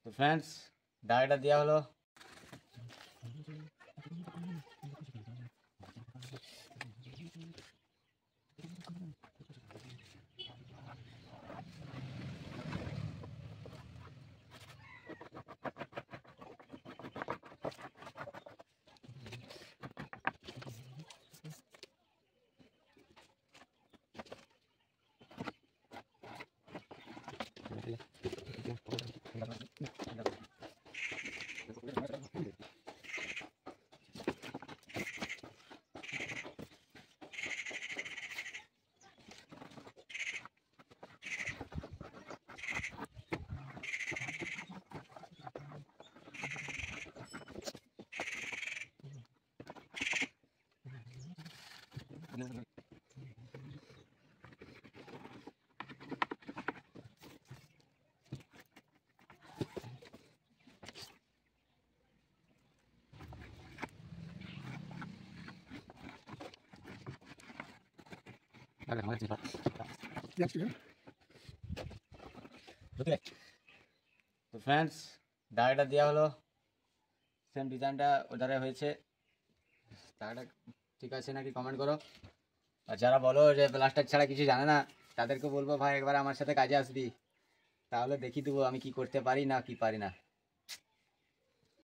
তো ফ্রেন্ডস, ডায়েটা দেওয়া হলো। তো ফ্রেন্ডস, ডায়েটা দেওয়া হলো। সেম ডিজাইনটা ওধারে হয়েছে। ডায়েটা ঠিক আছে নাকি কমেন্ট করো। আর যারা বলো যে প্লাস্টার ছাড়া কিছু জানে না, তাদেরকে বলবো ভাই একবার আমার সাথে কাজে আসবি, তাহলে দেখিয়ে দেবো আমি কি করতে পারি না কি পারি না।